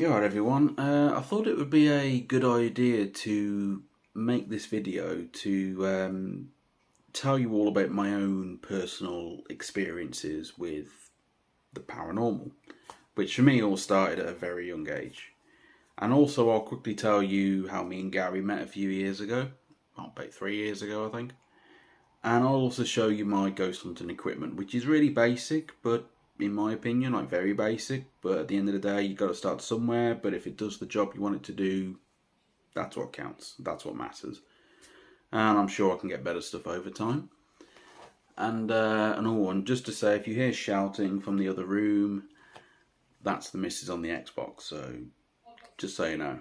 Alright everyone, I thought it would be a good idea to make this video to tell you all about my own personal experiences with the paranormal, which for me all started at a very young age. And also I'll quickly tell you how me and Gary met a few years ago, well, about 3 years ago I think. And I'll also show you my ghost hunting equipment, which is really basic, but in my opinion, like very basic, but at the end of the day, you've got to start somewhere. But if it does the job you want it to do, that's what counts. That's what matters. And I'm sure I can get better stuff over time. And just to say, if you hear shouting from the other room, that's the missus on the Xbox. So just so you know.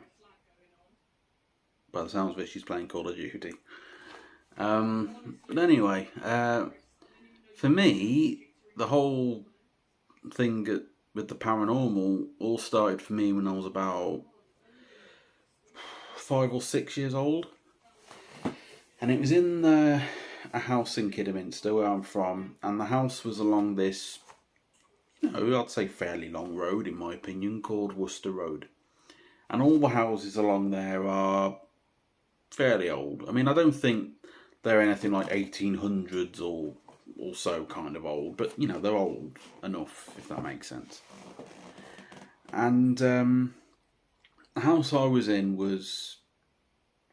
By the sounds of it, she's playing Call of Duty. But anyway, for me, the whole thing with the paranormal all started for me when I was about 5 or 6 years old, and it was in a house in Kidderminster where I'm from, and the house was along this, I'd say fairly long road in my opinion, called Worcester Road, and all the houses along there are fairly old. I mean, I don't think they're anything like 1800s or also kind of old, but they're old enough, if that makes sense. And the house I was in was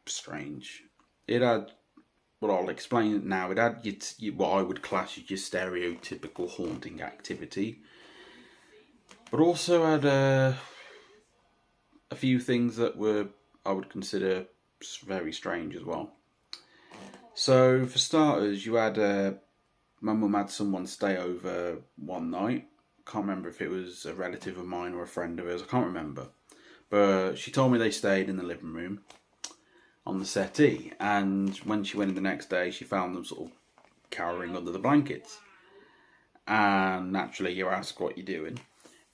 strange. It had, well, I'll explain it now. It had what I would class as your stereotypical haunting activity, but also had a few things that were, I would consider, very strange as well. So for starters, you had my mum had someone stay over one night. Can't remember if it was a relative of mine or a friend of hers. I can't remember. But she told me they stayed in the living room on the settee. And when she went in the next day, she found them sort of cowering under the blankets. And naturally, you ask what you're doing.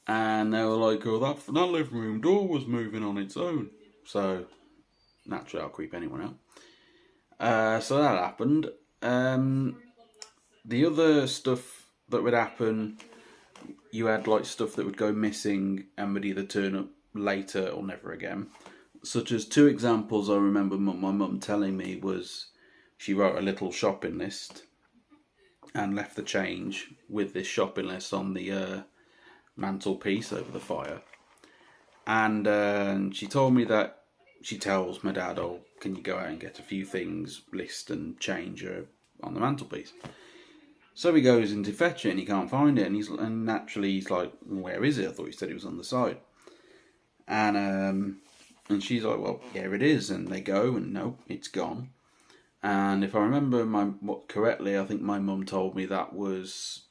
And they were like, oh, that living room door was moving on its own. So, naturally, I'll creep anyone out. So that happened. The other stuff that would happen, you had like stuff that would go missing and would either turn up later or never again. Such as two examples I remember my mum telling me was she wrote a little shopping list and left the change with this shopping list on the mantelpiece over the fire. And she told me that she tells my dad, oh, can you go out and get a few things, list and change on the mantelpiece. So he goes in to fetch it and he can't find it, and naturally he's like, where is it? I thought he said it was on the side. And she's like, well, here it is. And they go, and nope, it's gone. And if I remember correctly, I think my mum told me that was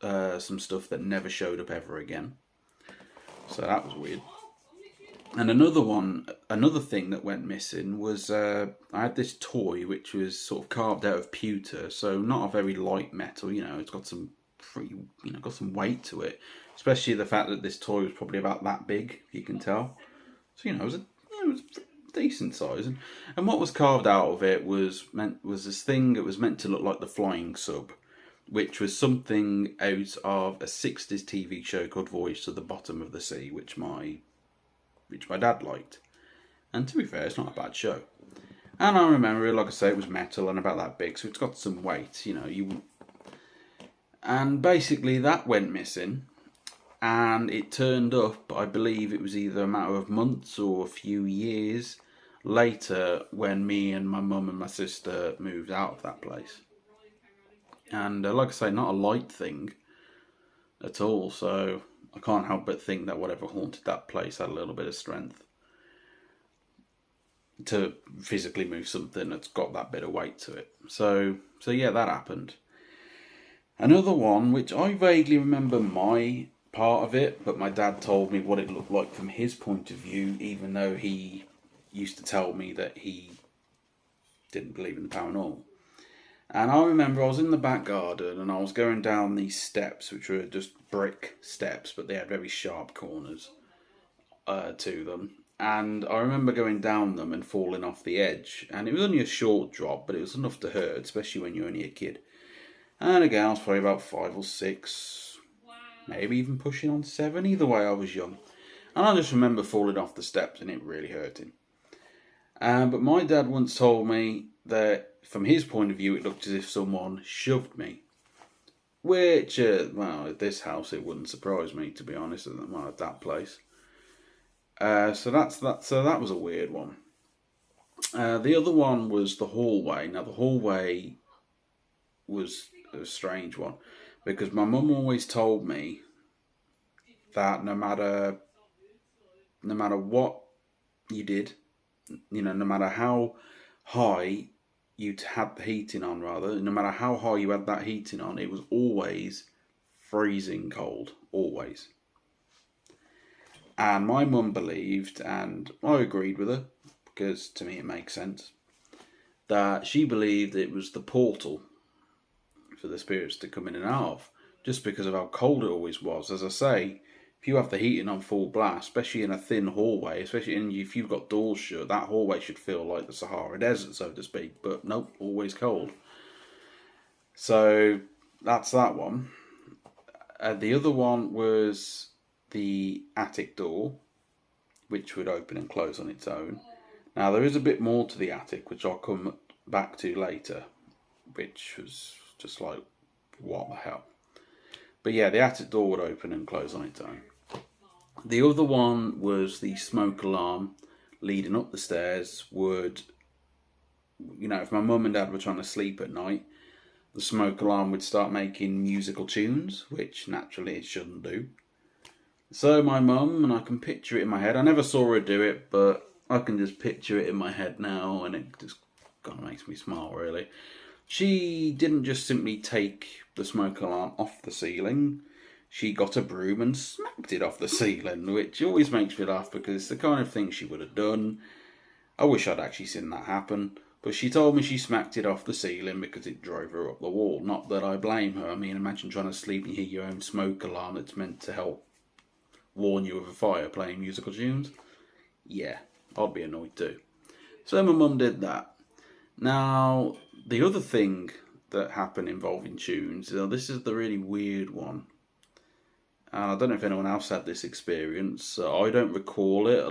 some stuff that never showed up ever again. So that was weird. And another thing that went missing was I had this toy which was sort of carved out of pewter, so not a very light metal. It's got some got some weight to it, especially the fact that this toy was probably about that big. You can tell. So it was a decent size, and what was carved out of it was this thing that was meant to look like the Flying Sub, which was something out of a 60s TV show called Voyage to the Bottom of the Sea, which my dad liked. And to be fair, it's not a bad show. And I remember, like I say, it was metal and about that big, so it's got some weight, And basically that went missing, and it turned up, I believe it was either a matter of months or a few years later when me and my mum and my sister moved out of that place. And like I say, not a light thing at all, so I can't help but think that whatever haunted that place had a little bit of strength to physically move something that's got that bit of weight to it. So yeah, that happened. Another one, which I vaguely remember my part of it, but my dad told me what it looked like from his point of view, even though he used to tell me that he didn't believe in the paranormal. And I remember I was in the back garden and I was going down these steps, which were just brick steps, but they had very sharp corners to them. And I remember going down them and falling off the edge. And it was only a short drop, but it was enough to hurt, especially when you're only a kid. And again, I was probably about 5 or 6, maybe even pushing on 7. Either way, I was young. And I just remember falling off the steps and it really hurting. But my dad once told me that from his point of view, it looked as if someone shoved me. Which, well, at this house, it wouldn't surprise me, to be honest, at that place. So that was a weird one. The other one was the hallway. Now, the hallway was a strange one, because my mum always told me that no matter what you did, no matter how high you'd had the heating on, no matter how high you had that heating on, it was always freezing cold, always. And my mum believed, and I agreed with her, because to me it makes sense, that she believed it was the portal for the spirits to come in and out of, just because of how cold it always was. As I say, if you have the heating on full blast, especially in a thin hallway, if you've got doors shut, that hallway should feel like the Sahara Desert, so to speak. But nope, always cold. So that's that one. The other one was the attic door, which would open and close on its own. Now, there is a bit more to the attic, which I'll come back to later, which was just like, what the hell? But yeah, the attic door would open and close on its own. The other one was the smoke alarm leading up the stairs would, if my mum and dad were trying to sleep at night, the smoke alarm would start making musical tunes, which naturally it shouldn't do. So my mum, and I can picture it in my head, I never saw her do it, but I can just picture it in my head now, and it just kind of makes me smile, really. She didn't just simply take the smoke alarm off the ceiling. She got a broom and smacked it off the ceiling, which always makes me laugh because it's the kind of thing she would have done. I wish I'd actually seen that happen. But she told me she smacked it off the ceiling because it drove her up the wall. Not that I blame her. I mean, imagine trying to sleep and you hear your own smoke alarm that's meant to help warn you of a fire playing musical tunes. Yeah, I'd be annoyed too. So my mum did that. Now, the other thing that happened involving tunes, this is the really weird one. And I don't know if anyone else had this experience. I don't recall it.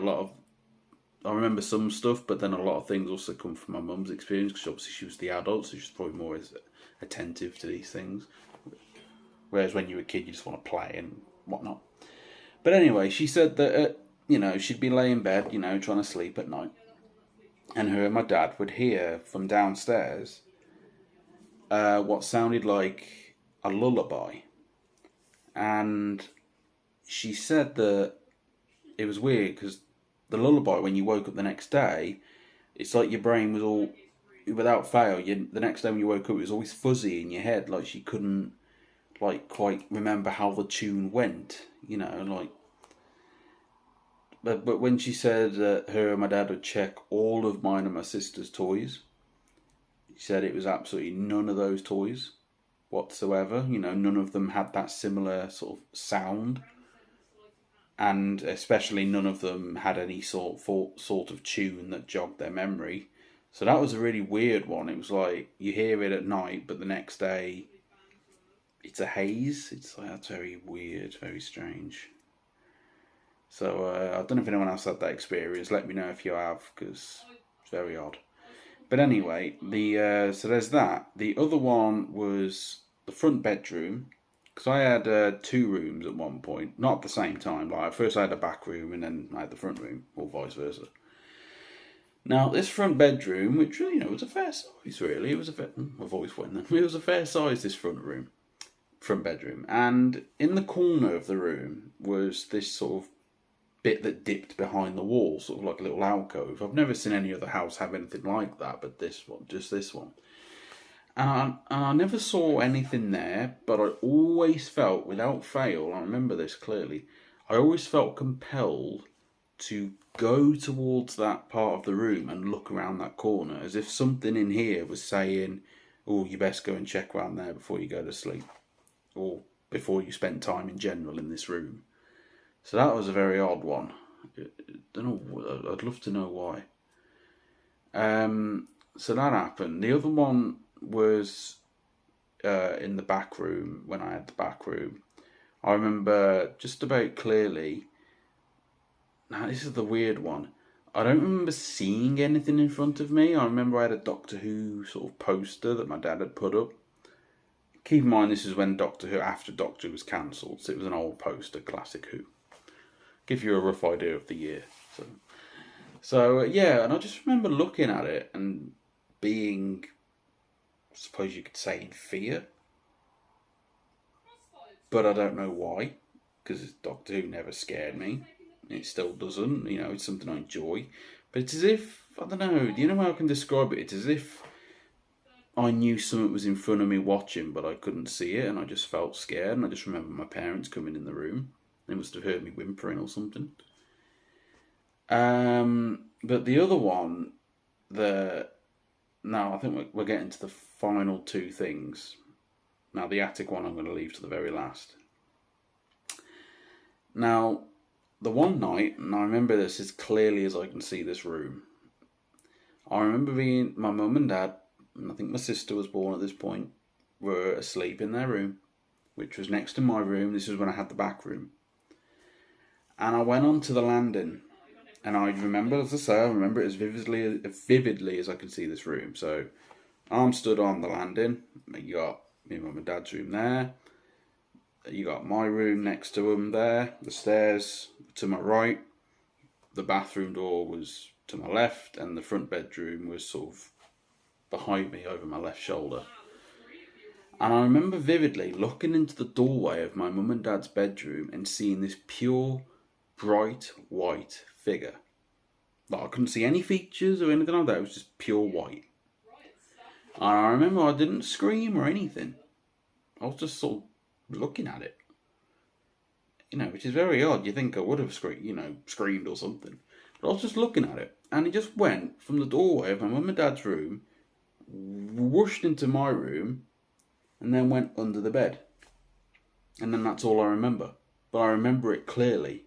I remember some stuff, but then a lot of things also come from my mum's experience, because obviously she was the adult, so she's probably more attentive to these things. Whereas when you were a kid, you just want to play and whatnot. But anyway, she said that, she'd be laying in bed, trying to sleep at night. And her and my dad would hear from downstairs what sounded like a lullaby. And she said that it was weird because the lullaby, when you woke up the next day, it's like your brain was all, without fail, the next day when you woke up, it was always fuzzy in your head, like she couldn't quite remember how the tune went, But when she said that her and my dad would check all of mine and my sister's toys, she said it was absolutely none of those toys whatsoever. None of them had that similar sort of sound. And especially none of them had any sort of tune that jogged their memory. So that was a really weird one. It was like, you hear it at night, but the next day, it's a haze. It's like, that's very weird, very strange. So I don't know if anyone else had that experience. Let me know if you have, because it's very odd. But anyway, so there's that. The other one was the front bedroom, because I had 2 rooms at one point, not at the same time. Like first I had a back room and then I had the front room, or vice versa. Now this front bedroom, which was a fair size, really. It was I've always wondered. It was a fair size, this front bedroom, and in the corner of the room was this sort of bit that dipped behind the wall, sort of like a little alcove. I've never seen any other house have anything like that, but just this one. And I never saw anything there, but I always felt, without fail, I remember this clearly, I always felt compelled to go towards that part of the room and look around that corner, as if something in here was saying, oh, you best go and check around there before you go to sleep, or before you spend time in general in this room. So that was a very odd one. I don't know, I'd love to know why. So that happened. The other one was in the back room, when I had the back room. I remember just about clearly Now, this is the weird one. I don't remember seeing anything in front of me. I remember I had a Doctor Who sort of poster that my dad had put up. Keep in mind, this is when Doctor Who, after Doctor Who was cancelled, so it was an old poster, classic Who. Give you a rough idea of the year. So yeah, and I just remember looking at it and being, I suppose you could say, in fear. But I don't know why, because Doctor Who never scared me. It still doesn't, it's something I enjoy. But it's as if, I don't know, do you know how I can describe it? It's as if I knew something was in front of me watching, but I couldn't see it, and I just felt scared, and I just remember my parents coming in the room. They must have heard me whimpering or something. But the other one, now I think we're getting to the final two things. Now, the attic one I'm going to leave to the very last. Now, the one night, and I remember this as clearly as I can see this room, I remember being, my mum and dad, and I think my sister was born at this point, were asleep in their room, which was next to my room. This was when I had the back room. And I went onto the landing, and I remember, as I say, I remember it as vividly as I can see this room. So I'm stood on the landing. You got my mum and dad's room there. You got my room next to them there. The stairs to my right. The bathroom door was to my left, and the front bedroom was sort of behind me over my left shoulder. And I remember vividly looking into the doorway of my mum and dad's bedroom and seeing this pure, bright white figure. Like, I couldn't see any features or anything like that. It was just pure white. And I remember I didn't scream or anything. I was just sort of looking at it. Which is very odd. You think I would have screamed or something. But I was just looking at it. And it just went from the doorway of my mum and dad's room, whooshed into my room, and then went under the bed. And then that's all I remember. But I remember it clearly.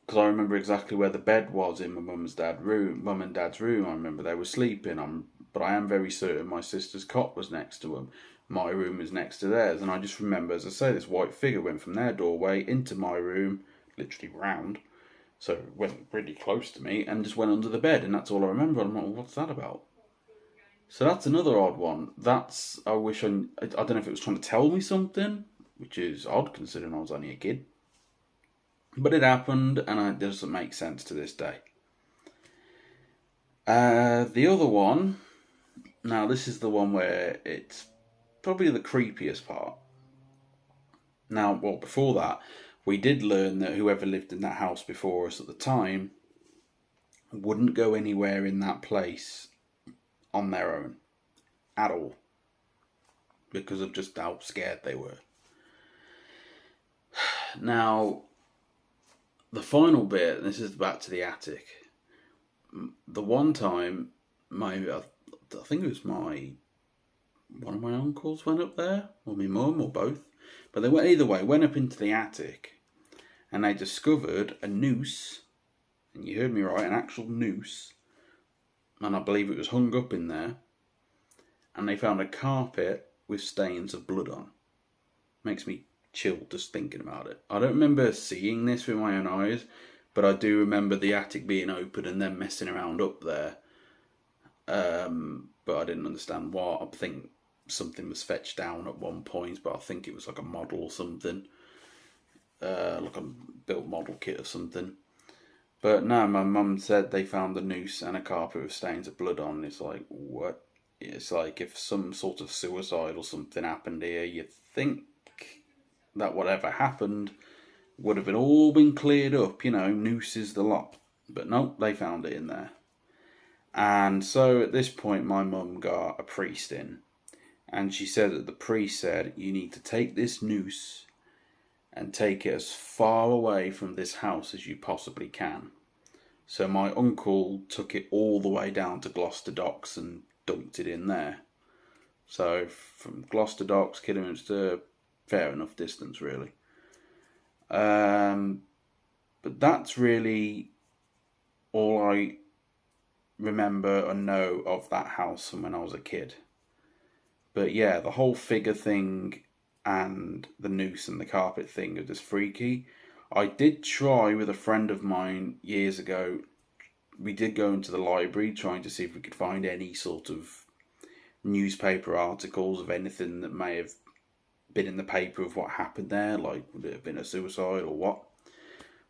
Because I remember exactly where the bed was in my mum and dad's room. I remember they were sleeping. But I am very certain my sister's cot was next to them. My room was next to theirs. And I just remember, as I say, this white figure went from their doorway into my room, literally round. So it went really close to me and just went under the bed. And that's all I remember. I'm like, what's that about? So that's another odd one. I don't know if it was trying to tell me something, which is odd considering I was only a kid. But it happened, and it doesn't make sense to this day. The other one, now this is the one where it's probably the creepiest part. Now, well, before that, we did learn that whoever lived in that house before us at the time wouldn't go anywhere in that place on their own at all, because of just how scared they were. Now, the final bit, this is back to the attic. The one time, I think it was one of my uncles went up there, or my mum, or both. But they went either way, went up into the attic, and they discovered a noose, and you heard me right, an actual noose, and I believe it was hung up in there, and they found a carpet with stains of blood on. Makes me chill just thinking about it. I don't remember seeing this with my own eyes, but I do remember the attic being open and them messing around up there. But I didn't understand what. I think something was fetched down at one point, but I think it was like a model or something. Like a built model kit or something. But no, my mum said they found the noose and a carpet with stains of blood on. It's like, what? It's like if some sort of suicide or something happened here, you'd think that whatever happened would have all been cleared up, nooses the lot. But no, they found it in there. And so at this point, my mum got a priest in. And she said that the priest said, you need to take this noose and take it as far away from this house as you possibly can. So my uncle took it all the way down to Gloucester Docks and dumped it in there. So from Gloucester Docks, Kidderminster, fair enough distance really. But that's really all I remember or know of that house from when I was a kid. But yeah, the whole figure thing and the noose and the carpet thing are just freaky. I did try with a friend of mine years ago. We did go into the library trying to see if we could find any sort of newspaper articles of anything that may have been in the paper of what happened there, like would it have been a suicide or what?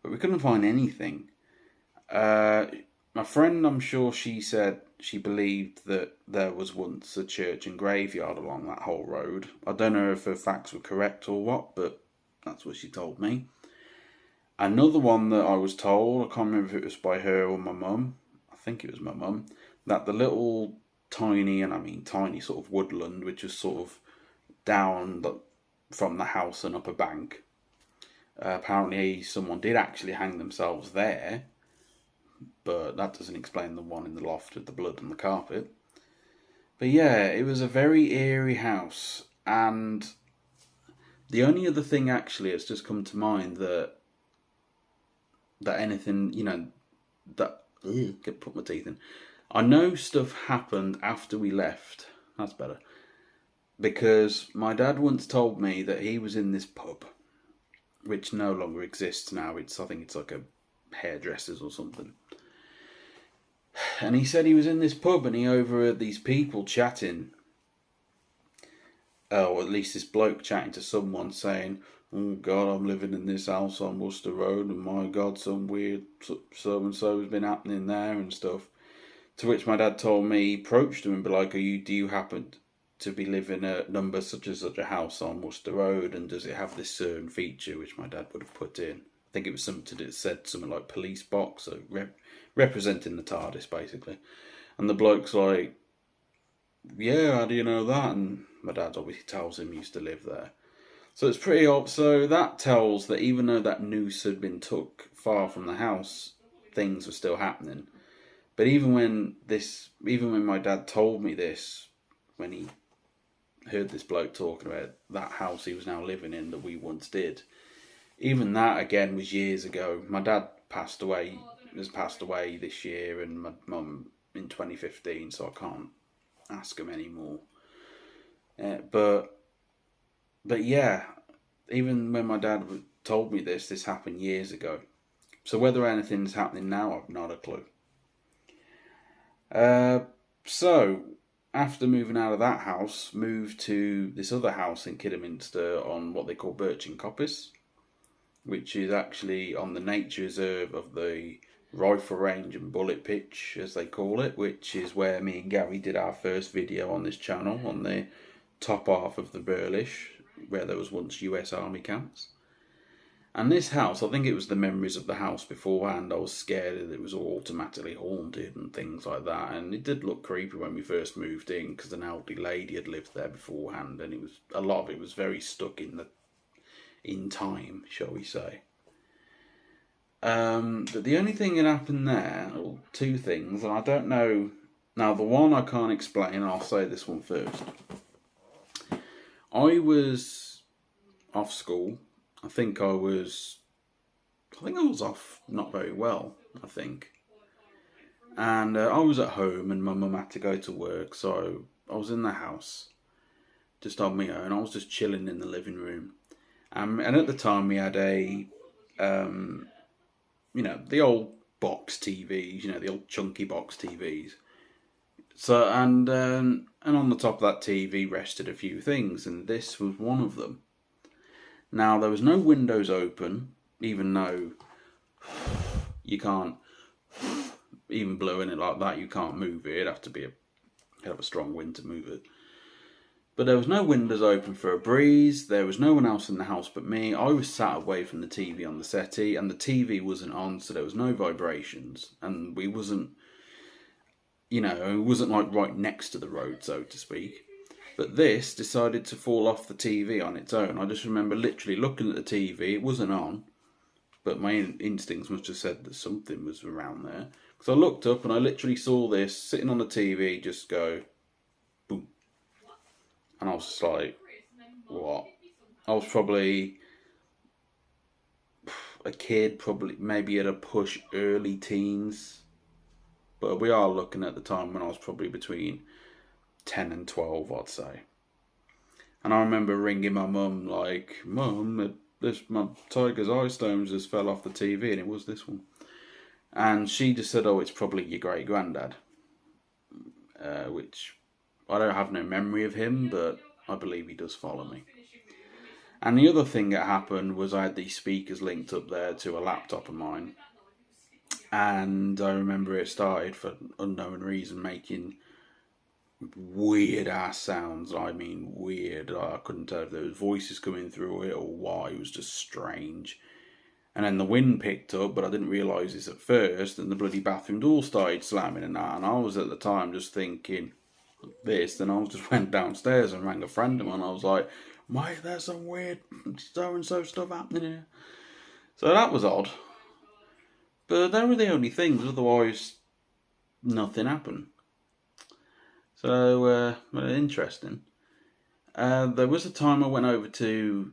But we couldn't find anything. My friend, I'm sure she said she believed that there was once a church and graveyard along that whole road. I don't know if her facts were correct or what, but that's what she told me. Another one that I was told, I can't remember if it was by her or my mum, I think it was my mum, that the little tiny, and I mean tiny sort of woodland, which was sort of down from the house and up a bank, apparently someone did actually hang themselves there, but that doesn't explain the one in the loft with the blood on the carpet. But yeah, it was a very eerie house, and the only other thing actually that's just come to mind that anything, that get put my teeth in. I know stuff happened after we left. That's better. Because my dad once told me that he was in this pub, which no longer exists now. I think it's like a hairdresser's or something. And he said he was in this pub and he overheard these people chatting. Or at least this bloke chatting to someone saying, "Oh God, I'm living in this house on Worcester Road, and my God, some weird so-and-so has been happening there and stuff." To which my dad told me, he approached him and be like, do you happen to be living at number such and such a house on Worcester Road, and does it have this certain feature, which my dad would have put in. I think it was something that said something like police box, so representing the TARDIS basically. And the bloke's like, "Yeah, how do you know that?" And my dad obviously tells him he used to live there. So it's pretty odd. So that tells that even though that noose had been took far from the house, things were still happening. But even when my dad told me this, when he heard this bloke talking about that house he was now living in that we once did, even that again was years ago. My dad passed away this year, and my mum in 2015, so I can't ask him anymore. But yeah, even when my dad told me this happened years ago. So whether anything's happening now, I've not a clue. So after moving out of that house, moved to this other house in Kidderminster on what they call Birching Cove, which is actually on the nature reserve of the rifle range and bullet pitch, as they call it, which is where me and Gary did our first video on this channel, on the top half of the Burlish, where there was once US Army camps. And this house, I think it was the memories of the house beforehand. I was scared that it was all automatically haunted and things like that. And it did look creepy when we first moved in, because an elderly lady had lived there beforehand, and a lot of it was very stuck in time, shall we say. But the only thing that happened there, or two things, and I don't know. Now the one I can't explain, and I'll say this one first. I was off school. I think I was off not very well, I think. And I was at home and my mum had to go to work, so I was in the house, just on my own. I was just chilling in the living room. And at the time we had the old box TVs, the old chunky box TVs. So, and on the top of that TV rested a few things, and this was one of them. Now, there was no windows open, even though you can't, even blowing it like that, you can't move it. It'd have to have a strong wind to move it. But there was no windows open for a breeze. There was no one else in the house but me. I was sat away from the TV on the settee, and the TV wasn't on, so there was no vibrations. And we wasn't, it wasn't like right next to the road, so to speak. But this decided to fall off the TV on its own. I just remember literally looking at the TV. It wasn't on, but my instincts must have said that something was around there. Because I looked up and I literally saw this sitting on the TV just go boom. And I was just like, what? I was probably a kid, probably maybe at a push early teens. But we are looking at the time when I was probably between 10 and 12, I'd say. And I remember ringing my mum, like, "Mum, my tiger's eye stones just fell off the TV, and it was this one. And she just said, oh, it's probably your great granddad, which I don't have no memory of him, but I believe he does follow me. And the other thing that happened was I had these speakers linked up there to a laptop of mine. And I remember it started, for unknown reason, making weird ass sounds. I mean weird. I couldn't tell if there was voices coming through it or why. It was just strange. And then the wind picked up, but I didn't realise this at first, and the bloody bathroom door started slamming and that. And I was at the time just thinking this, and I just went downstairs and rang a friend of mine. I was like, mate, there's some weird so-and-so stuff happening here. So that was odd. But they were the only things, otherwise nothing happened. So, interesting. There was a time I went over to,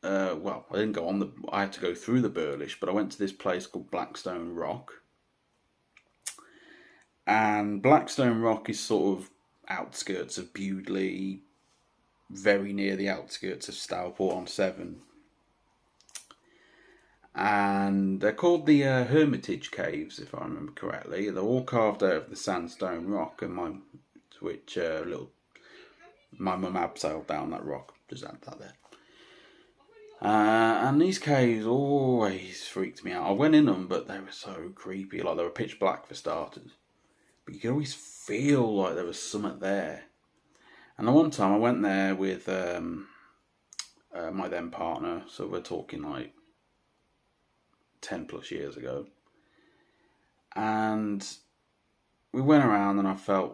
I didn't go on I had to go through the Burlish, but I went to this place called Blackstone Rock. And Blackstone Rock is sort of outskirts of Bewdley, very near the outskirts of Stourport-on-Severn. And they're called the Hermitage Caves, if I remember correctly. They're all carved out of the sandstone rock, and my mum abseiled down that rock. Just add that there. And these caves always freaked me out. I went in them, but they were so creepy. Like, they were pitch black for starters, but you could always feel like there was something there. And the one time I went there with my then partner, so we're talking like 10 plus years ago, and we went around, and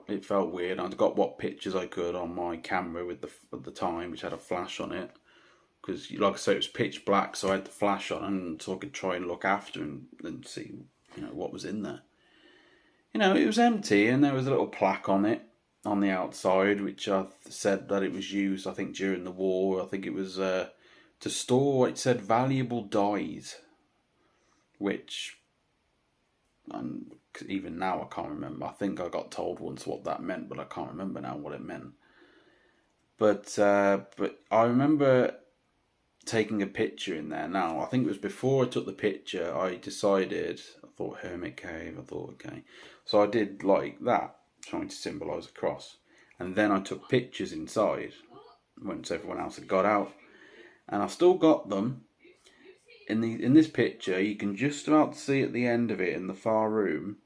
it felt weird. I got what pictures I could on my camera at the time, which had a flash on it, because like I say, it was pitch black, so I had the flash on, and so I could try and look after and see, what was in there. It was empty, and there was a little plaque on it on the outside, which I said that it was used, I think, during the war. I think it was to store, it said, valuable dyes, which, and even now I can't remember. I think I got told once what that meant, but I can't remember now what it meant. But I remember taking a picture in there. Now, I think it was before I took the picture, I thought Hermit Cave, okay. So I did like that, trying to symbolise a cross. And then I took pictures inside, once everyone else had got out. And I still got them. In this picture, you can just about see at the end of it in the far room,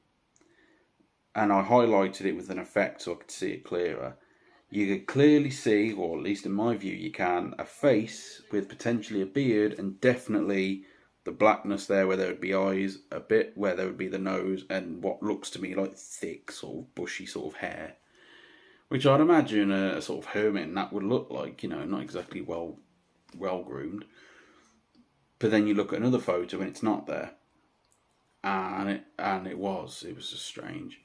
and I highlighted it with an effect so I could see it clearer. You could clearly see, or at least in my view you can, a face with potentially a beard, and definitely the blackness there where there would be eyes, a bit where there would be the nose, and what looks to me like thick, sort of bushy sort of hair. Which I'd imagine a sort of hermit and that would look like, not exactly well groomed. But then you look at another photo and it's not there. And it was just strange.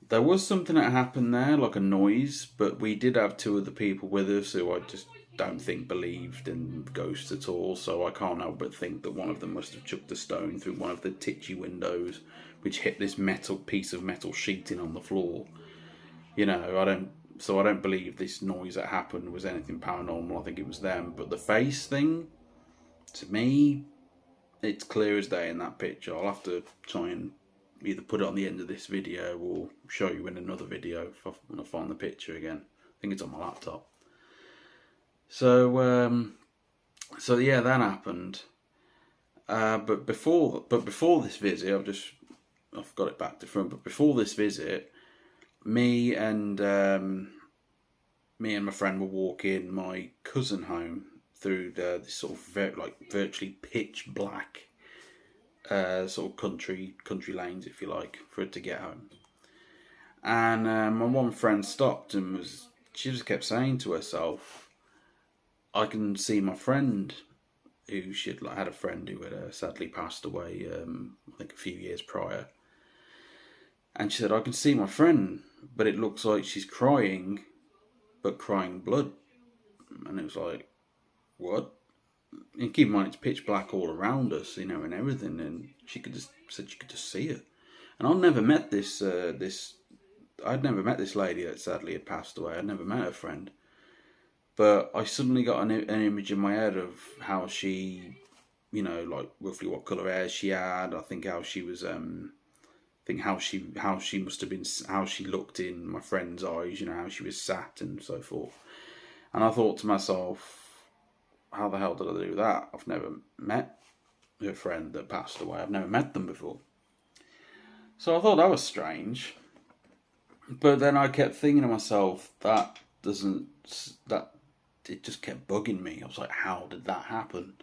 There was something that happened there, like a noise, but we did have two other people with us who I just don't think believed in ghosts at all, so I can't help but think that one of them must have chucked a stone through one of the titchy windows, which hit this piece of metal sheeting on the floor. I don't believe this noise that happened was anything paranormal. I think it was them. But the face thing, to me, it's clear as day in that picture. I'll have to try and either put it on the end of this video or show you in another video when I find the picture again. I think it's on my laptop. So yeah, that happened. But before this visit, I've got it back to front. But before this visit, me and my friend were walking my cousin home through this sort of virtually pitch black sort of country lanes, if you like, for it to get home. And my one friend stopped and she just kept saying to herself, I can see my friend, who she'd had a friend who had sadly passed away, I think a few years prior. And she said, I can see my friend, but it looks like she's crying, but crying blood. And it was like, what? And keep in mind, it's pitch black all around us, and everything. And she said she could just see it. And I'd never met this lady that sadly had passed away. I'd never met her friend. But I suddenly got an image in my head of how she, like roughly what colour hair she had. I think how she was, think how she must have been, how she looked in my friend's eyes, how she was sat and so forth. And I thought to myself, how the hell did I do that? I've never met her friend that passed away. I've never met them before. So I thought that was strange. But then I kept thinking to myself, it just kept bugging me. I was like, how did that happen?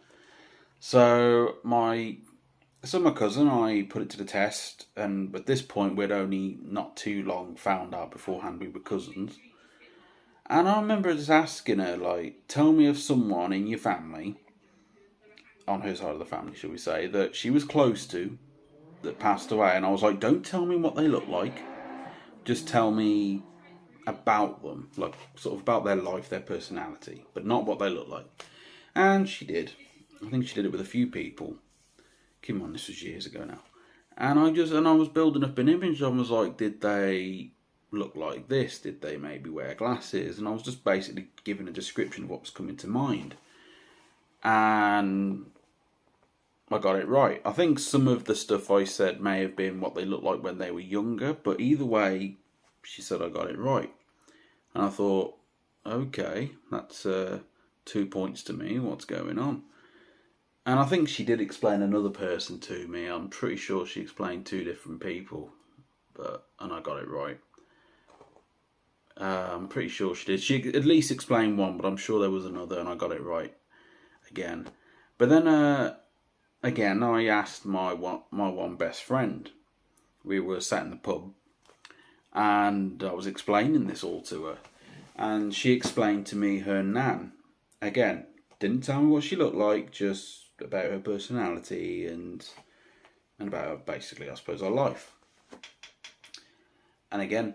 So my cousin, I put it to the test, and at this point we'd only not too long found out beforehand we were cousins. And I remember just asking her, like, tell me of someone in your family, on her side of the family, shall we say, that she was close to, that passed away. And I was like, don't tell me what they look like, just tell me about them, like sort of about their life, their personality, but not what they look like. And she did. I think she did it with a few people. Come on, this was years ago now. And I was building up an image. I was like, did they look like this? Did they maybe wear glasses? And I was just basically giving a description of what was coming to mind. And I got it right. I think some of the stuff I said may have been what they looked like when they were younger, but either way, she said I got it right. And I thought, okay, that's 2 points to me. What's going on? And I think she did explain another person to me. I'm pretty sure she explained 2 different people, and I got it right. I'm pretty sure she did. She at least explained one, but I'm sure there was another, and I got it right again. But then again, I asked my one best friend. We were sat in the pub, and I was explaining this all to her, and she explained to me her nan. Again, didn't tell me what she looked like, just about her personality and about her, basically, I suppose, her life. And again,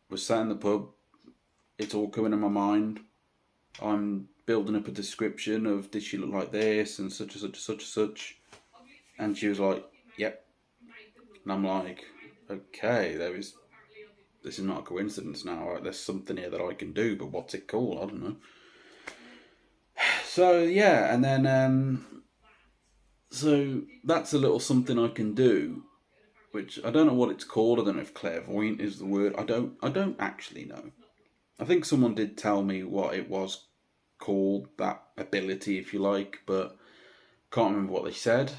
we're sat in the pub, it's all coming in my mind. I'm building up a description of, did she look like this and such and such and such and such. And she was like, yep. And I'm like, okay, this is not a coincidence now. Right? There's something here that I can do, but what's it called? I don't know. So yeah, and then so that's a little something I can do, which I don't know what it's called. I don't know if clairvoyant is the word. I don't actually know. I think someone did tell me what it was called, that ability, if you like, but can't remember what they said.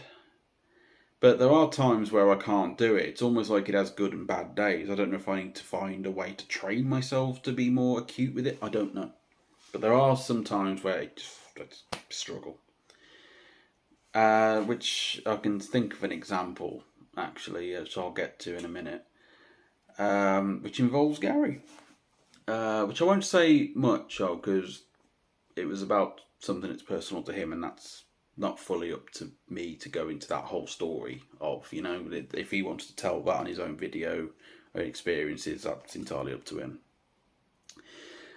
But there are times where I can't do it. It's almost like it has good and bad days. I don't know if I need to find a way to train myself to be more acute with it. I don't know. But there are some times where I struggle. Which I can think of an example, actually, which I'll get to in a minute, which involves Gary. Which I won't say much of, because it was about something that's personal to him, and that's not fully up to me to go into that whole story of, if he wants to tell that on his own video or experiences, that's entirely up to him.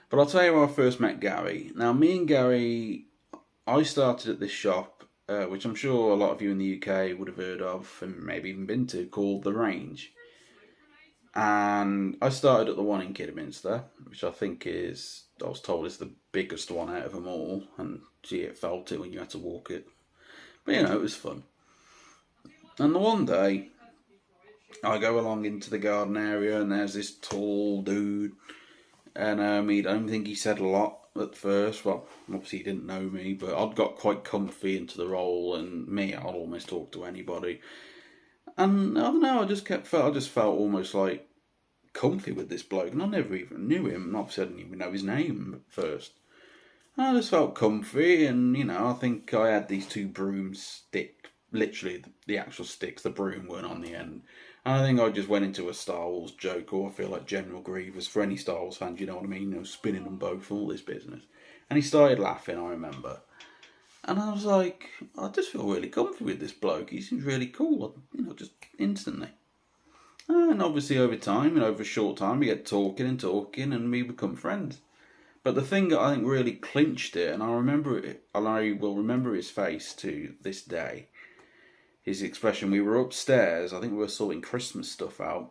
But I'll tell you how I first met Gary. Now, me and Gary, I started at this shop, which I'm sure a lot of you in the UK would have heard of and maybe even been to, called The Range. And I started at the one in Kidderminster, which I think I was told is the biggest one out of them all. And gee, it felt it when you had to walk it. But it was fun. And the one day, I go along into the garden area and there's this tall dude. And I don't think he said a lot at first. Well, obviously he didn't know me, but I'd got quite comfy into the role, and I'd almost talk to anybody. And I don't know, I just felt almost like comfy with this bloke, and I never even knew him. Obviously I didn't even know his name at first. And I just felt comfy, and I think I had these 2 broomsticks, literally the actual sticks, the broom weren't on the end. And I think I just went into a Star Wars joke, or I feel like General Grievous for any Star Wars fans, you know what I mean? Spinning them both, all this business. And he started laughing, I remember. And I was like, I just feel really comfy with this bloke. He seems really cool, just instantly. And obviously over time, over a short time, we get talking, and we become friends. But the thing that I think really clinched it, and I will remember his face to this day, his expression. We were upstairs, I think we were sorting Christmas stuff out,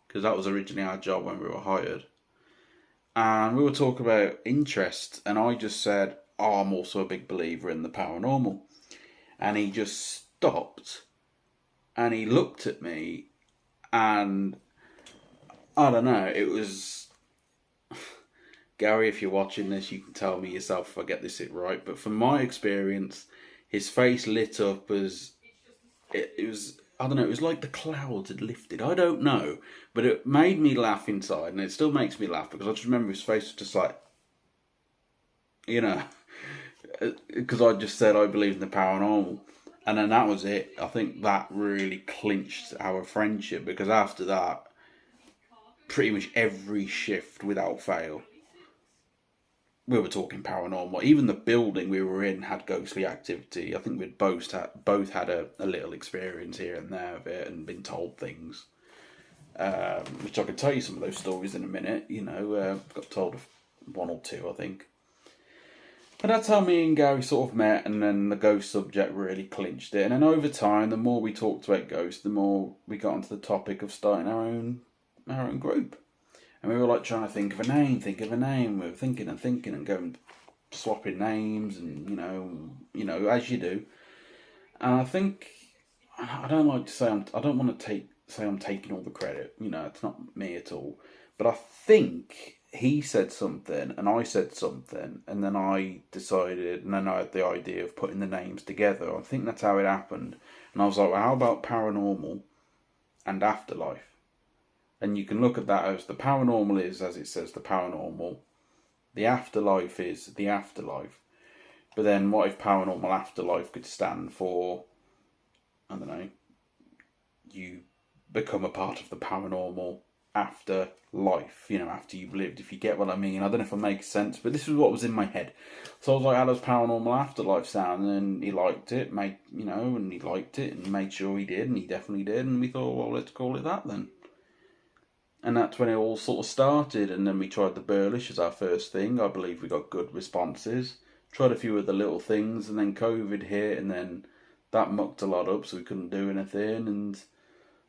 because that was originally our job when we were hired. and we were talking about interest, and I just said, "Oh, I'm also a big believer in the paranormal," and he just stopped, and he looked at me, and I don't know, it was Gary. If you're watching this, you can tell me yourself if I get this right. But from my experience, his face lit up as it was. I don't know. It was like the clouds had lifted. I don't know, but it made me laugh inside, and it still makes me laugh because I just remember his face was just like, you know, because I just said I believe in the paranormal, and then that was it. I think that really clinched our friendship because after that, pretty much every shift without fail, we were talking paranormal. Even the building we were in had ghostly activity. I think we'd both had a little experience here and there of it and been told things. Which I could tell you some of those stories in a minute. You know, got told one or two, I think. But that's how me and Gary sort of met, and then the ghost subject really clinched it. And then over time, the more we talked about ghosts, the more we got onto the topic of starting our own group. And we were like trying to think of a name. We were thinking and going swapping names, and you know, as you do. And I think I don't like to say I don't want to say I'm taking all the credit. You know, it's not me at all. But I think he said something and I said something, and then I decided, and then I had the idea of putting the names together. I think that's how it happened. And I was like, well, how about paranormal and afterlife? And you can look at that as the paranormal is, as it says, the paranormal. The afterlife is the afterlife. But then what if paranormal afterlife could stand for, I don't know, you become a part of the paranormal after life, you know, after you've lived, if you get what I mean. I don't know if it makes sense, but this is what was in my head. So I was like, how does paranormal afterlife sound? And he liked it, and he liked it and made sure he did, and he definitely did, and we thought, well, let's call it that then. And that's when it all sort of started, and then we tried the Burlish as our first thing. I believe we got good responses. Tried a few of the little things, and then COVID hit, and then that mucked a lot up, so we couldn't do anything, and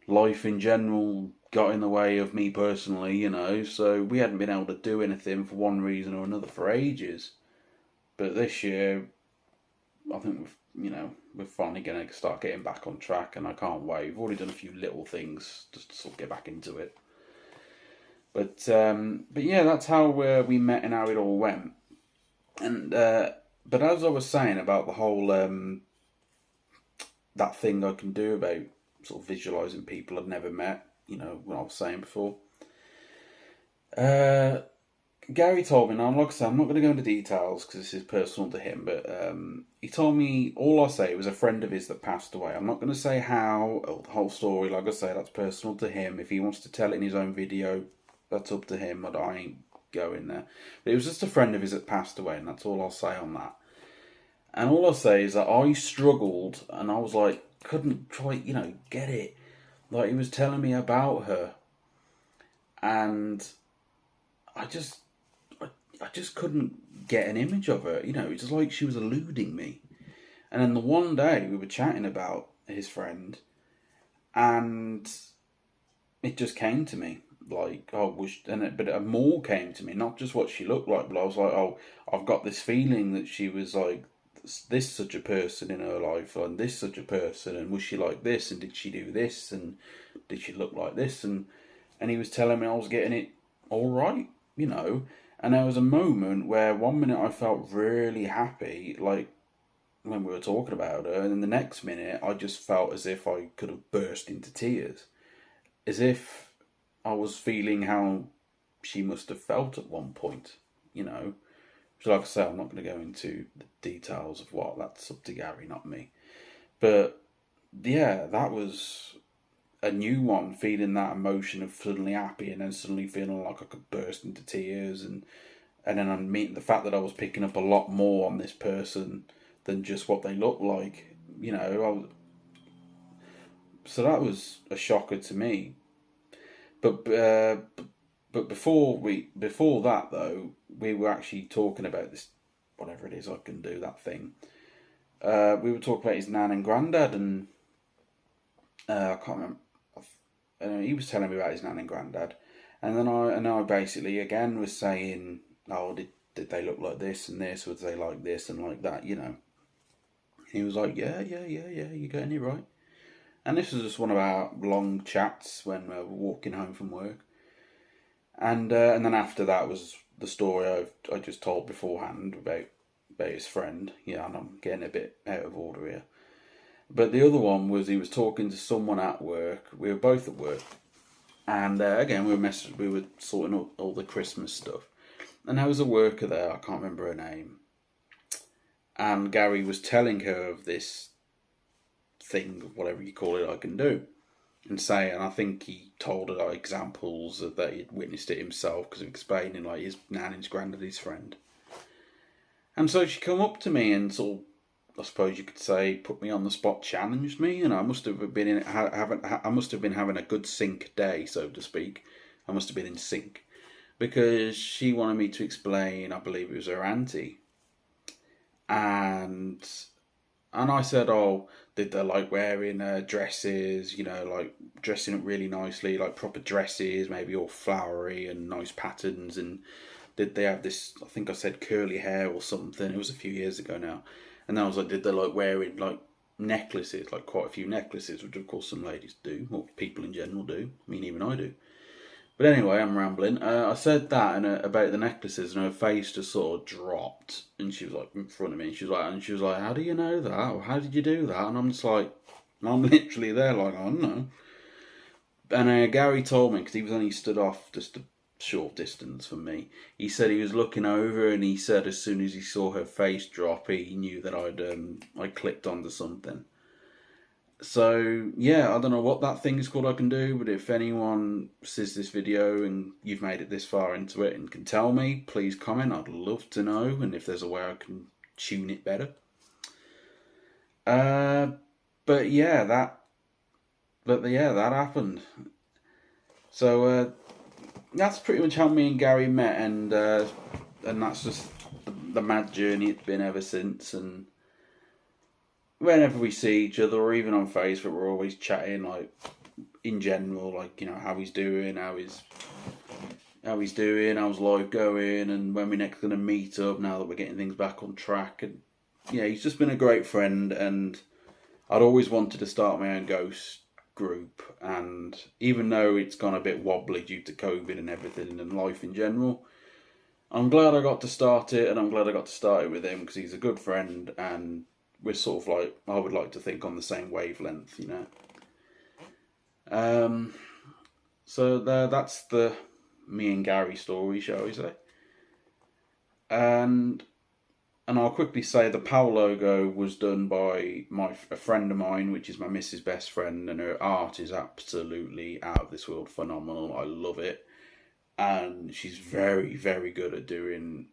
life in general got in the way of me personally, you know, so we hadn't been able to do anything for one reason or another for ages. But this year, I think we're finally going to start getting back on track, and I can't wait. We've already done a few little things just to sort of get back into it. But yeah, that's how we met and how it all went. And but as I was saying about the whole that thing I can do about sort of visualising people I've never met, you know, what I was saying before. Gary told me, now like I said, I'm not going to go into details because this is personal to him, but he told me, all I say, it was a friend of his that passed away. I'm not going to say how, or the whole story, like I say, that's personal to him. If he wants to tell it in his own video, that's up to him, but I ain't going there. But it was just a friend of his that passed away, and that's all I'll say on that. And all I'll say is that I struggled, and I was like, couldn't quite, get it. Like, he was telling me about her, and I just couldn't get an image of her. You know, it's just like she was eluding me. And then the one day we were chatting about his friend, and it just came to me. Like, but more came to me, not just what she looked like, but I was like, oh, I've got this feeling that she was like this such a person in her life, and this such a person, and was she like this, and did she do this, and did she look like this, and he was telling me I was getting it all right, and there was a moment where one minute I felt really happy, like when we were talking about her, and then the next minute I just felt as if I could have burst into tears, as if I was feeling how she must have felt at one point, So like I say, I'm not going to go into the details of what, that's up to Gary, not me. But yeah, that was a new one, feeling that emotion of suddenly happy and then suddenly feeling like I could burst into tears, and then I'm meeting the fact that I was picking up a lot more on this person than just what they looked like, so that was a shocker to me. But before that though, we were actually talking about this, whatever it is I can do, that thing. We were talking about his nan and granddad, and I can't remember. He was telling me about his nan and granddad, And I basically again was saying, oh, did they look like this and this? Would they like this and like that? He was like, yeah, you're getting it right. And this was just one of our long chats when we were walking home from work. And then after that was the story I just told beforehand about his friend. Yeah, and I'm getting a bit out of order here. But the other one was he was talking to someone at work. We were both at work. And again, we were sorting out all the Christmas stuff. And there was a worker there, I can't remember her name. And Gary was telling her of this thing, whatever you call it, I can do. And I think he told her like, examples of that he'd witnessed it himself because of explaining like his nan and his granddad, his friend. And so she come up to me and sort of, I suppose you could say, put me on the spot, challenged me, and I must have been having a good sync day, so to speak. I must have been in sync because she wanted me to explain. I believe it was her auntie, and I said, "Oh, did they like wearing dresses? Like dressing up really nicely, like proper dresses, maybe all flowery and nice patterns? And did they have this? I think I said curly hair or something. It was a few years ago now." And I was like, did they like wearing like necklaces, like quite a few necklaces, which of course some ladies do, or people in general do. I mean, even I do. But anyway, I'm rambling. I said that and about the necklaces, and her face just sort of dropped, and she was like in front of me, and she was like, "How do you know that? Or how did you do that?" And I'm just like, I'm literally there, like, I don't know. And Gary told me because he was only stood off just a short distance from me. He said he was looking over, and he said as soon as he saw her face drop, he knew that I clicked onto something. So yeah, I don't know what that thing is called I can do, but if anyone sees this video and you've made it this far into it and can tell me, please comment. I'd love to know, and if there's a way I can tune it better. But yeah, that happened. So that's pretty much how me and Gary met, and that's just the mad journey it's been ever since. And whenever we see each other, or even on Facebook, we're always chatting, like in general, like how he's doing, how's life going, and when we're next going to meet up. Now that we're getting things back on track, and yeah, he's just been a great friend, and I'd always wanted to start my own ghost group, and even though it's gone a bit wobbly due to COVID and everything and life in general, I'm glad I got to start it, and I'm glad I got to start it with him because he's a good friend, and we're sort of like, I would like to think, on the same wavelength, So that's the me and Gary story, shall we say. And I'll quickly say the PAL logo was done by a friend of mine, which is my missus' best friend, and her art is absolutely out of this world phenomenal. I love it. And she's very, very good at doing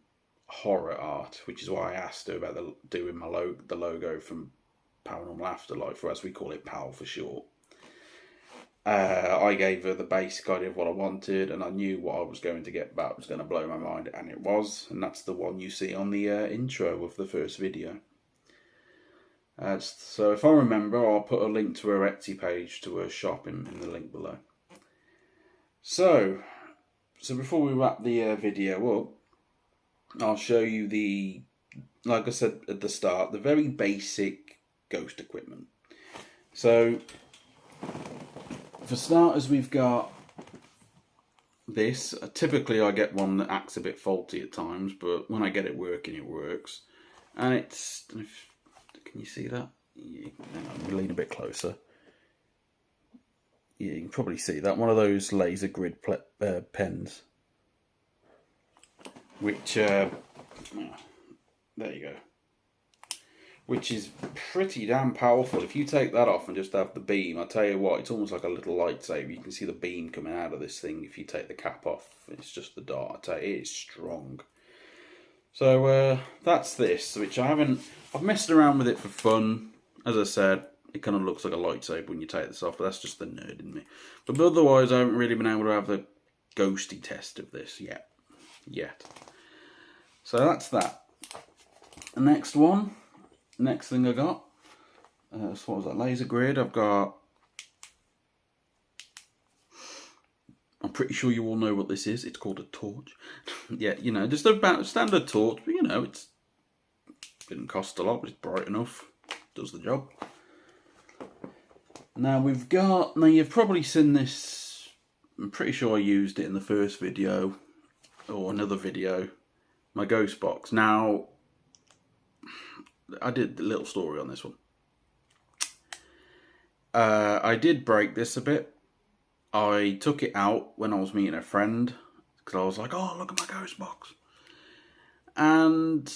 horror art, which is why I asked her about doing the logo from Paranormal Afterlife, or as we call it, PAL for short. I gave her the basic idea of what I wanted, and I knew what I was going to get back was going to blow my mind, and it was. And that's the one you see on the intro of the first video. So if I remember, I'll put a link to her Etsy page, to her shop in the link below. So before we wrap the video up, I'll show you like I said at the start, the very basic ghost equipment. So for starters, we've got this. Typically I get one that acts a bit faulty at times, but when I get it working, it works. And it's, can you see that? Yeah, hang on, lean a bit closer. Yeah, you can probably see that. One of those laser grid pens. Which, there you go. Which is pretty damn powerful. If you take that off and just have the beam, I tell you what, it's almost like a little lightsaber. You can see the beam coming out of this thing if you take the cap off. It's just the dart. I tell you, it is strong. So that's this, which I've messed around with it for fun. As I said, it kind of looks like a lightsaber when you take this off, but that's just the nerd in me. But otherwise, I haven't really been able to have the ghosty test of this yet. So that's that. The next thing I got, so what was that, laser grid. I'll pretty sure you all know what this is. It's called a torch. Yeah, you know, just about standard torch, but you know, it didn't cost a lot, but it's bright enough. Does the job. Now you've probably seen this. I'm pretty sure I used it in the first video or another video. My ghost box. Now, I did a little story on this one. I did break this a bit. I took it out when I was meeting a friend because I was like, oh, look at my ghost box. And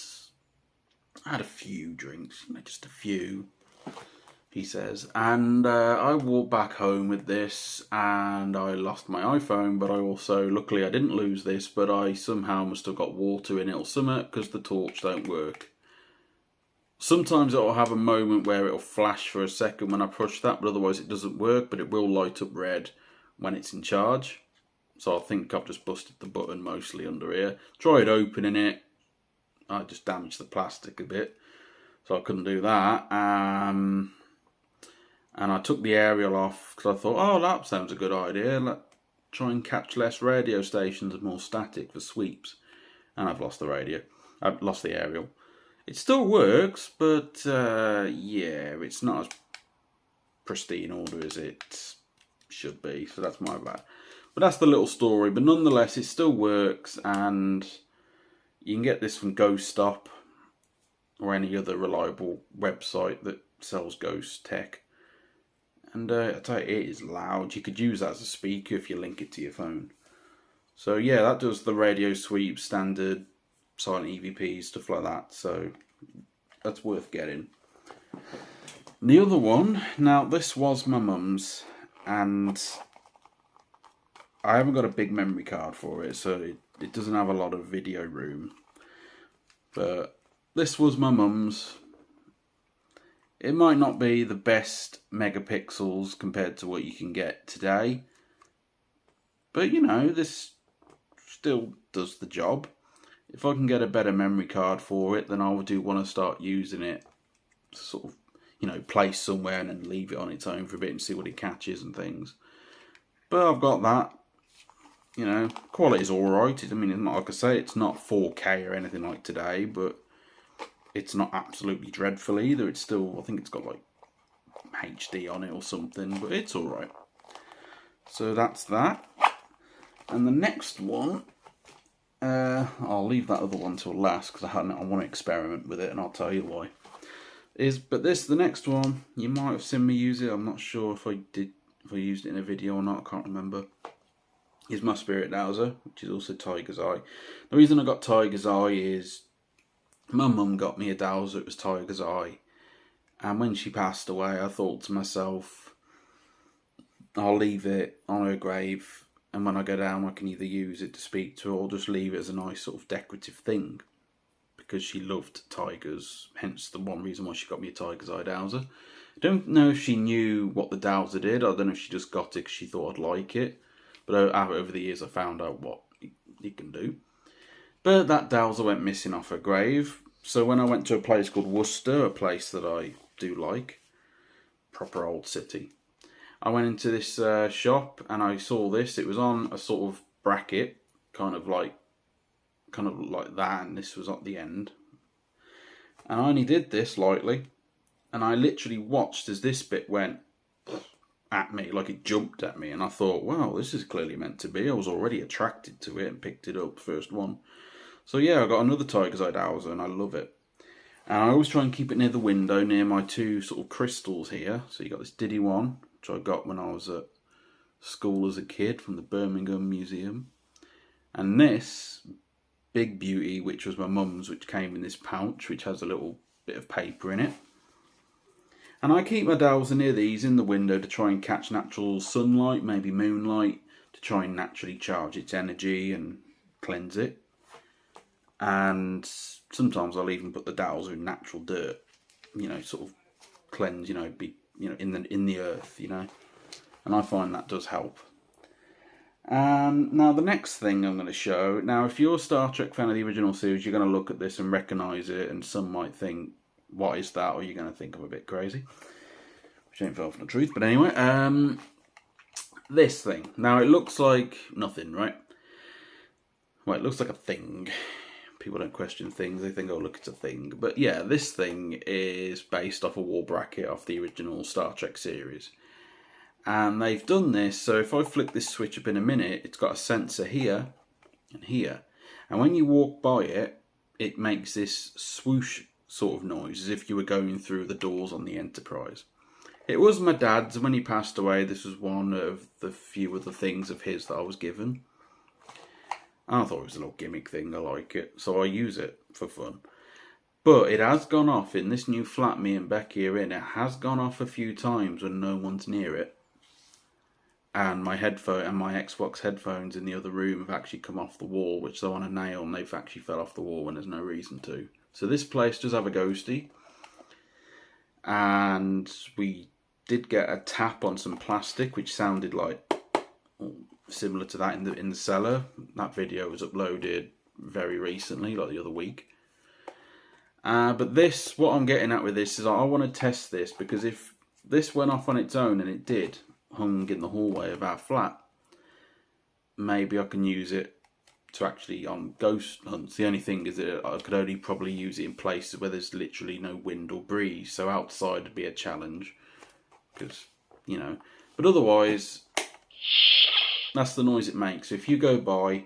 I had a few drinks, you know, just a few, he says. And I walked back home with this and I lost my iPhone, but I also, luckily I didn't lose this, but I somehow must have got water in it or something because the torch don't work. Sometimes it'll have a moment where it'll flash for a second when I push that, but otherwise it doesn't work, but it will light up red when it's in charge. So I think I've just busted the button mostly under here. Tried opening it. I just damaged the plastic a bit. So I couldn't do that. And I took the aerial off because I thought, oh, that sounds a good idea. Let's try and catch less radio stations and more static for sweeps. And I've lost the radio. I've lost the aerial. It still works, but yeah, it's not as pristine order as it should be, so that's my bad. But that's the little story, but nonetheless, it still works, and you can get this from Ghost Stop or any other reliable website that sells ghost tech. And I tell you, it is loud. You could use that as a speaker if you link it to your phone. So yeah, that does the radio sweep, standard silent EVPs, stuff like that, so that's worth getting. The other one, now this was my mum's, and I haven't got a big memory card for it, so it doesn't have a lot of video room, but this was my mum's. It might not be the best megapixels compared to what you can get today, but you know, this still does the job. If I can get a better memory card for it, then I do want to start using it to sort of, you know, place somewhere and then leave it on its own for a bit and see what it catches and things. But I've got that. You know, quality's alright. I mean, like I say, it's not 4K or anything like today, but it's not absolutely dreadful either. It's still, I think it's got like HD on it or something, but it's alright. So that's that. And the next one, I'll leave that other one till last because I want to experiment with it, and I'll tell you why. But the next one, you might have seen me use it. I'm not sure if I used it in a video or not. I can't remember. Is my Spirit Dausa, which is also Tiger's Eye. The reason I got Tiger's Eye is my mum got me a Dausa. It was Tiger's Eye, and when she passed away, I thought to myself, I'll leave it on her grave. And when I go down, I can either use it to speak to her or just leave it as a nice sort of decorative thing. Because she loved tigers, hence the one reason why she got me a Tiger's Eye Dausa. I don't know if she knew what the Dausa did. I don't know if she just got it because she thought I'd like it. But over the years I found out what it can do. But that Dausa went missing off her grave. So when I went to a place called Worcester, a place that I do like, proper old city, I went into this shop and I saw this. It was on a sort of bracket, kind of like that, and this was at the end. And I only did this lightly, and I literally watched as this bit went at me, like it jumped at me, and I thought, wow, this is clearly meant to be. I was already attracted to it and picked it up, first one. So yeah, I got another Tiger's Eye Dausa, and I love it. And I always try and keep it near the window, near my two sort of crystals here. So you got this Diddy one, which I got when I was at school as a kid from the Birmingham Museum. And this Big Beauty, which was my mum's, which came in this pouch, which has a little bit of paper in it. And I keep my Dausa near these in the window to try and catch natural sunlight, maybe moonlight, to try and naturally charge its energy and cleanse it. And sometimes I'll even put the Dausa in natural dirt, you know, sort of cleanse, you know, be, you know, in the earth, you know. And I find that does help. Now the next thing I'm going to show, now if you're a Star Trek fan of the original series, you're going to look at this and recognise it, and some might think, what is that? Or you're going to think I'm a bit crazy, which ain't far from the truth. But anyway, this thing. Now, it looks like nothing, right? Well, it looks like a thing. People don't question things. They think, oh, look, it's a thing. But yeah, this thing is based off a wall bracket off the original Star Trek series. And they've done this, so if I flick this switch up in a minute, it's got a sensor here and here. And when you walk by it, it makes this swoosh sort of noise, as if you were going through the doors on the Enterprise. It was my dad's. When he passed away, this was one of the few other things of his that I was given. I thought it was a little gimmick thing, I like it, so I use it for fun. But it has gone off in this new flat me and Becky are in. It has gone off a few times when no one's near it. And my headphone and my Xbox headphones in the other room have actually come off the wall, which they're on a nail, and they've actually fell off the wall when there's no reason to. So this place does have a ghostie. And we did get a tap on some plastic, which sounded like similar to that in the cellar. That video was uploaded very recently, like the other week. But this, what I'm getting at with this is I want to test this, because if this went off on its own, and it did, hung in the hallway of our flat, maybe I can use it to actually on ghost hunts. The only thing is that I could only probably use it in places where there's literally no wind or breeze, so outside would be a challenge, because, you know, but otherwise that's the noise it makes. So if you go by,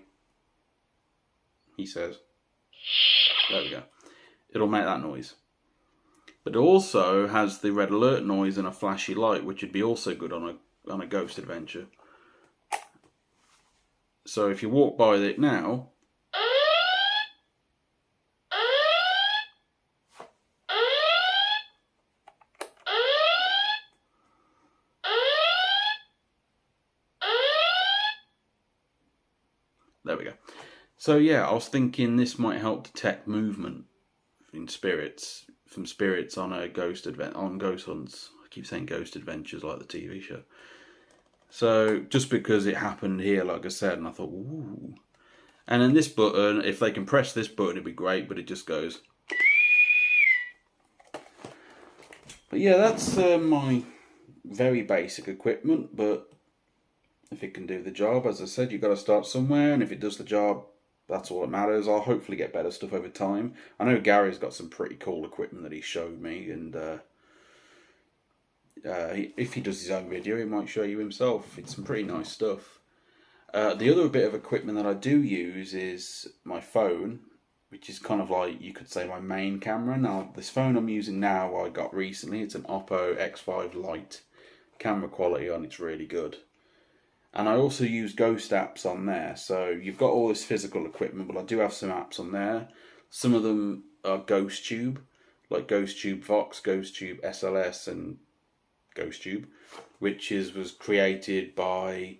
he says, there we go, it'll make that noise. But it also has the red alert noise and a flashy light, which would be also good on a ghost adventure. So if you walk by it now, there we go. So yeah, I was thinking this might help detect movement from spirits on a ghost hunts. I keep saying ghost adventures like the TV show. So just because it happened here, like I said, and I thought, ooh. And then this button, if they can press this button, it'd be great, but it just goes. But yeah, that's my very basic equipment, but if it can do the job, as I said, you've got to start somewhere, and if it does the job, that's all that matters. I'll hopefully get better stuff over time. I know Gary's got some pretty cool equipment that he showed me, and if he does his own video, he might show you himself. It's some pretty nice stuff. The other bit of equipment that I do use is my phone, which is kind of like, you could say, my main camera. Now, this phone I'm using now, I got recently. It's an Oppo X5 Lite. Camera quality on it's really good. And I also use ghost apps on there. So you've got all this physical equipment, but I do have some apps on there. Some of them are GhostTube, like GhostTube Vox, GhostTube SLS, and GhostTube, which was created by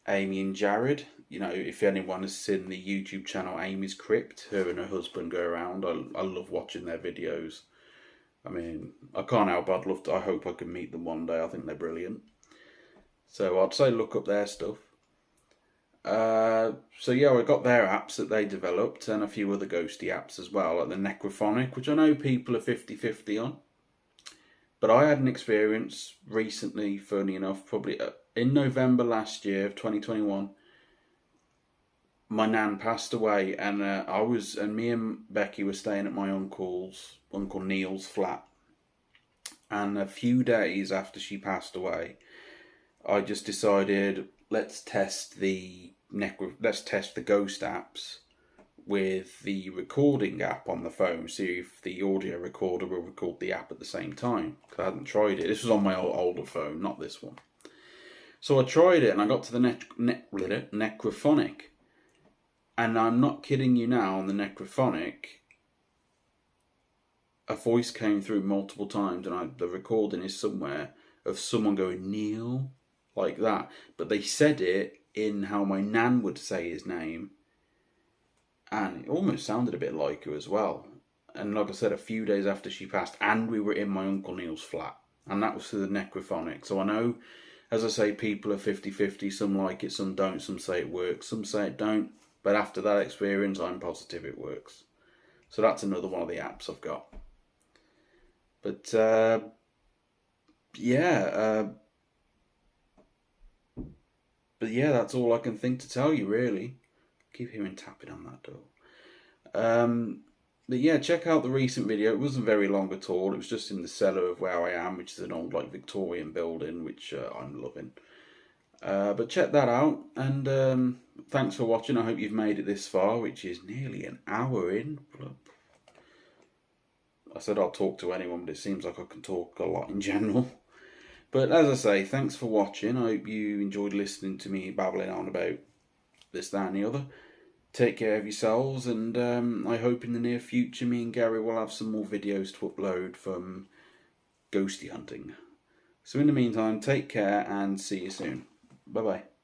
Amy and Jared. You know, if anyone has seen the YouTube channel Amy's Crypt, her and her husband go around. I love watching their videos. I mean, I can't help but I hope I can meet them one day. I think they're brilliant. So I'd say look up their stuff. So yeah, I got their apps that they developed, and a few other ghosty apps as well, like the Necrophonic, which I know people are 50-50 on. But I had an experience recently, funny enough, probably in November last year of 2021. My nan passed away, and me and Becky were staying at my Uncle Neil's flat. And a few days after she passed away, I just decided, let's test the ghost apps with the recording app on the phone, see if the audio recorder will record the app at the same time, because I hadn't tried it. This was on my older phone, not this one. So I tried it, and I got to the Necrophonic, and I'm not kidding you now, on the Necrophonic, a voice came through multiple times, and the recording is somewhere of someone going, Neil, like that. But they said it in how my nan would say his name, and it almost sounded a bit like her as well. And like I said, a few days after she passed, and we were in my Uncle Neil's flat, and that was through the Necrophonic. So I know, as I say, people are 50-50. Some like it, some don't. Some say it works, some say it don't. But after that experience, I'm positive it works. So that's another one of the apps I've got. But yeah, But yeah, that's all I can think to tell you, really. Keep hearing tapping on that door. But yeah, check out the recent video. It wasn't very long at all. It was just in the cellar of where I am, which is an old like Victorian building, which I'm loving. But check that out, and thanks for watching. I hope you've made it this far, which is nearly an hour in. I said I'll talk to anyone, but it seems like I can talk a lot in general. But as I say, thanks for watching. I hope you enjoyed listening to me babbling on about this, that and the other. Take care of yourselves, and I hope in the near future me and Gary will have some more videos to upload from ghosty hunting. So in the meantime, take care and see you soon. Bye bye.